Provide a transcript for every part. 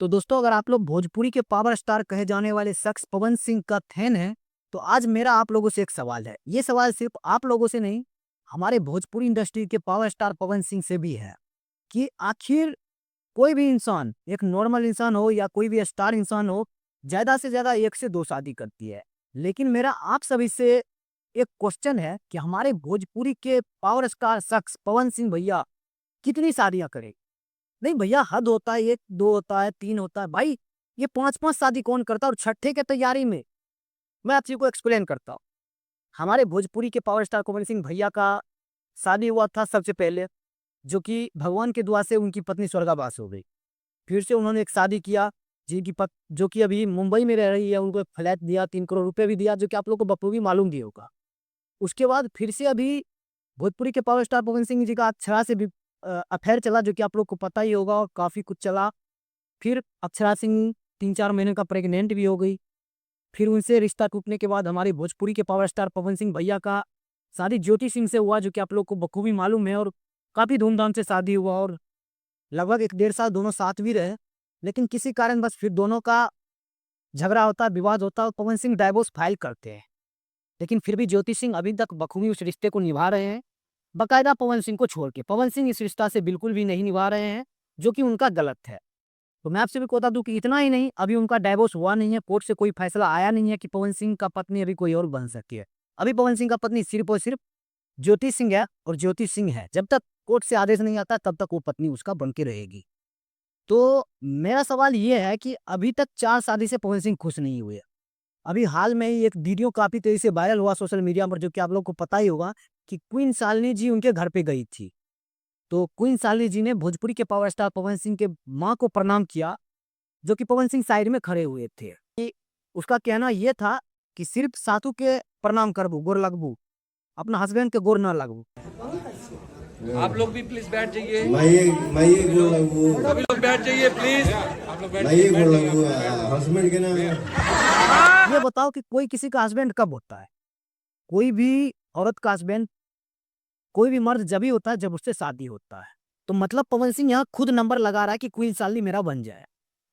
तो दोस्तों, अगर आप लोग भोजपुरी के पावर स्टार कहे जाने वाले शख्स पवन सिंह का फैन है, तो आज मेरा आप लोगों से एक सवाल है। ये सवाल सिर्फ आप लोगों से नहीं, हमारे भोजपुरी इंडस्ट्री के पावर स्टार पवन सिंह से भी है कि आखिर कोई भी इंसान, एक नॉर्मल इंसान हो या कोई भी स्टार इंसान हो, ज़्यादा से ज़्यादा 1 से 2 शादी करती है। लेकिन मेरा आप सभी से एक क्वेश्चन है कि हमारे भोजपुरी के पावर स्टार शख्स पवन सिंह भैया कितनी शादियाँ करें? नहीं भैया, हद होता है, 1, 2 होता है, 3 होता है। भाई, ये 5-5 शादी कौन करता है? और छठे के तैयारी में मैं आप सभी को एक्सप्लेन करता हूँ। हमारे भोजपुरी के पावर स्टार पवन सिंह भैया का शादी हुआ था सबसे पहले, जो कि भगवान की दुआ से उनकी पत्नी स्वर्गवास हो गई। फिर से उन्होंने एक शादी किया, जिनकी जो कि अभी मुंबई में रह रही है। उनको एक फ्लैट दिया, 3 करोड़ रुपए भी दिया, जो कि आप लोगों को बखूबी मालूम भी होगा। उसके बाद फिर से अभी भोजपुरी के पावर स्टार पवन सिंह जी का अक्षरा से भी अफेयर चला, जो कि आप लोग को पता ही होगा, और काफ़ी कुछ चला। फिर अक्षरा सिंह 3-4 महीने का प्रेग्नेंट भी हो गई। फिर उनसे रिश्ता टूटने के बाद हमारे भोजपुरी के पावर स्टार पवन सिंह भैया का शादी ज्योति सिंह से हुआ, जो कि आप लोग को बखूबी मालूम है। और काफ़ी धूमधाम से शादी हुआ और लगभग 1 डेढ़ साल दोनों साथ भी रहे। लेकिन किसी कारणवश फिर दोनों का झगड़ा होता है, विवाद होता है और पवन सिंह डाइवोर्स फाइल करते हैं। लेकिन फिर भी ज्योति सिंह अभी तक बखूबी उस रिश्ते को निभा रहे हैं, बकायदा पवन सिंह को छोड़ के। पवन सिंह इस रिश्ता से बिल्कुल भी नहीं निभा रहे हैं, जो कि उनका गलत है। तो मैं आपसे भी बता दूं कि इतना ही नहीं, अभी उनका डाइवोर्स हुआ नहीं है, कोर्ट से कोई फैसला आया नहीं है कि पवन सिंह का पत्नी अभी कोई और बन सकती है। अभी पवन सिंह का पत्नी सिर्फ और सिर्फ ज्योति सिंह है, और ज्योति सिंह है। जब तक कोर्ट से आदेश नहीं आता, तब तक वो पत्नी उसका बन के रहेगी। तो मेरा सवाल ये है कि अभी तक 4 शादी से पवन सिंह खुश नहीं हुए। अभी हाल में ही एक वीडियो काफ़ी तेज़ी से वायरल हुआ सोशल मीडिया पर, जो कि आप लोग को पता ही होगा, कि क्वीन शालिनी जी उनके घर पे गई थी। तो क्वीन शालिनी जी ने भोजपुरी के पावर स्टार पवन सिंह के माँ को प्रणाम किया, जो कि पवन सिंह साइड में खड़े हुए थे। कि उसका कहना ये था कि सिर्फ सासू के प्रणाम करबू, गोर लगबू, अपना हस्बैंड के गोर ना लगबू। आप लोग भी प्लीज बैठ जाइए। मैं ये गोर लगू, सभी लोग बैठ जाइए प्लीज। आप लोग मैं ये गोर लगू हस्बैंड के ना। ये बताओ कि कोई किसी का हस्बैंड कब होता है? कोई भी औरत का हस्बैंड, कोई भी मर्द जब ही होता है जब उससे शादी होता है। तो मतलब पवन सिंह यहाँ खुद नंबर लगा रहा है कि क्वीन शालिनी मेरा बन जाए,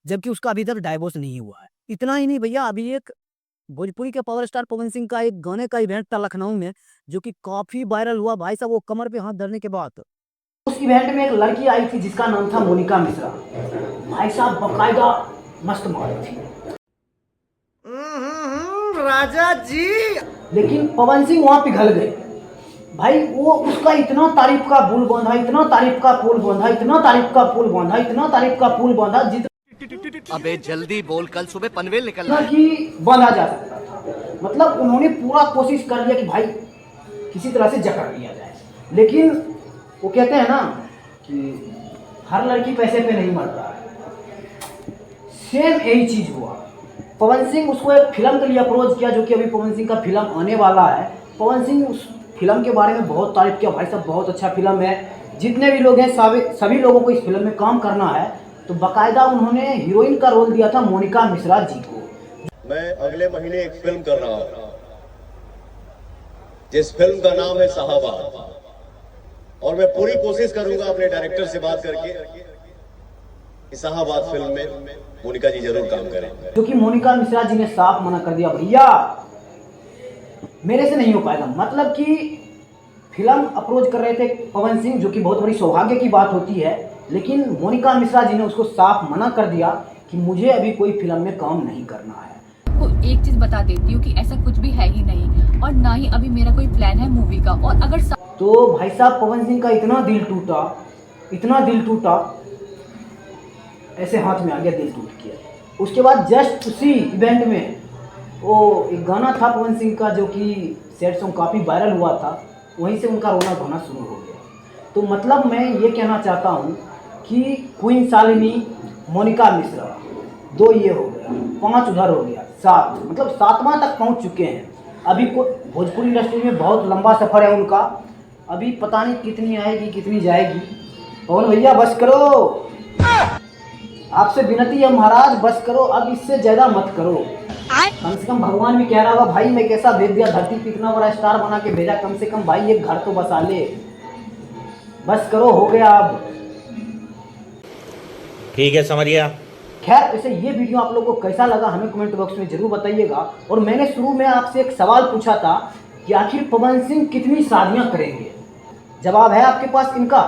जबकि उसका अभी तक डाइवोर्स नहीं हुआ है। इतना ही नहीं भैया, अभी एक भोजपुरी के पावर स्टार पवन सिंह का एक गाने का इवेंट था लखनऊ में, जो कि काफी वायरल हुआ। भाई साहब, वो कमर पे हाथ धरने के बाद उस इवेंट में एक लड़की आई थी जिसका नाम था मोनिका मिश्रा। भाई साहब बकायदा मस्त मारी थी राजा जी। लेकिन पवन सिंह वहां पिघल गए। भाई वो उसका इतना तारीफ का पुल बांधा, इतना तारीफ का पुल बांधा, इतना तारीफ का पुल बांधा, इतना तारीफ का पुल बांधा, जितना अबे जल्दी बोल, कल सुबह पनवेल निकलना है। कि बांधा जा सकता था। मतलब उन्होंने पूरा कोशिश कर लिया कि भाई किसी तरह से जकड़ लिया जाए। लेकिन वो कहते हैं ना कि हर लड़की पैसे पे नहीं मरता है। सेम यही चीज हुआ। पवन सिंह उसको एक फिल्म के लिए अप्रोच किया, जो कि अभी पवन सिंह का फिल्म आने वाला है। पवन सिंह उस फिल्म के बारे में बहुत तारीफ किया, भाई साहब बहुत अच्छा फिल्म है, जितने भी लोग हैं सभी लोगों को इस फिल्म में काम करना है। तो बाकायदा उन्होंने हीरोइन का रोल दिया था मोनिका मिश्रा जी को। मैं अगले महीने एक फिल्म कर रहा हूं, जिस फिल्म का नाम है साहबा, और मैं पूरी कोशिश करूंगा अपने डायरेक्टर से बात करके कि साहबाद फिल्म में मोनिका जी जरूर काम करें। क्योंकि मोनिका मिश्रा जी ने साफ मना कर दिया, भैया मेरे से नहीं हो पाएगा। मतलब कि फिल्म अप्रोच कर रहे थे पवन सिंह, जो कि बहुत बड़ी सौभाग्य की बात होती है। लेकिन मोनिका मिश्रा जी ने उसको साफ मना कर दिया कि मुझे अभी कोई फिल्म में काम नहीं करना है। को एक चीज बता देती हूँ कि ऐसा कुछ भी है ही नहीं, और ना ही अभी मेरा कोई प्लान है मूवी का। और अगर तो भाई साहब पवन सिंह का इतना दिल टूटा, इतना दिल टूटा, ऐसे हाथ में आ गया, दिल टूट गया। उसके बाद जस्ट उसी इवेंट में वो एक गाना था पवन सिंह का, जो कि सैड सॉन्ग काफ़ी वायरल हुआ था, वहीं से उनका रोना धोना शुरू हो गया। तो मतलब मैं ये कहना चाहता हूँ कि क्वीन शालिनी, मोनिका मिश्रा, 2 ये हो गया, 5 उधर हो गया, 7, मतलब 7वां तक पहुँच चुके हैं। अभी भोजपुरी इंडस्ट्री में बहुत लंबा सफ़र है उनका। अभी पता नहीं कितनी आएगी कितनी जाएगी। पवन भैया बस करो, आपसे विनती है महाराज, बस करो, अब इससे ज़्यादा मत करो। कम से कम भगवान भी कह रहा होगा, भाई मैं कैसा भेज दिया, धरती पे इतना बड़ा स्टार बना के भेजा, कम से कम भाई एक घर तो बसा ले, बस करो, हो गया अब। ठीक है समझ गया। खैर वैसे ये वीडियो आप लोगों को कैसा लगा हमें कमेंट बॉक्स में जरूर बताइएगा। और मैंने शुरू में आपसे एक सवाल पूछा था कि आखिर पवन सिंह कितनी शादियां करेंगे। जवाब है आपके पास इनका,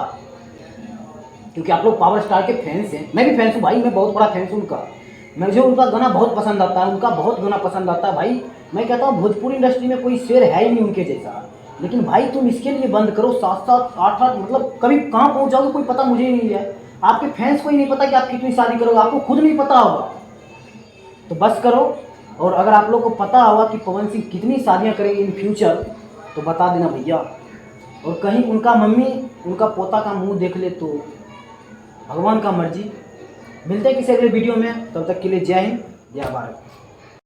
क्योंकि आप लोग पावर स्टार के फैंस हैं, मैं भी फैंस हूँ भाई, मैं बहुत बड़ा फैंस हूँ उनका। मुझे उनका गाना बहुत पसंद आता है, उनका बहुत गाना पसंद आता है भाई। मैं कहता हूँ भोजपुरी इंडस्ट्री में कोई शेर है ही नहीं उनके जैसा। लेकिन भाई तुम इसके लिए बंद करो, 7-7 8-8 मतलब कभी कहाँ पहुँच जाओगे कोई पता मुझे ही नहीं है। आपके फैंस को ही नहीं पता कि आप कितनी शादी करोगे, आपको खुद नहीं पता होगा। तो बस करो। और अगर आप लोग को पता होगा कि पवन सिंह कितनी शादियां करेंगे इन फ्यूचर तो बता देना भैया। और कहीं उनका मम्मी उनका पोता का मुंह देख ले तो भगवान का मर्जी। मिलते हैं किसी अगले वीडियो में, तब तक के लिए जय हिंद जय भारत।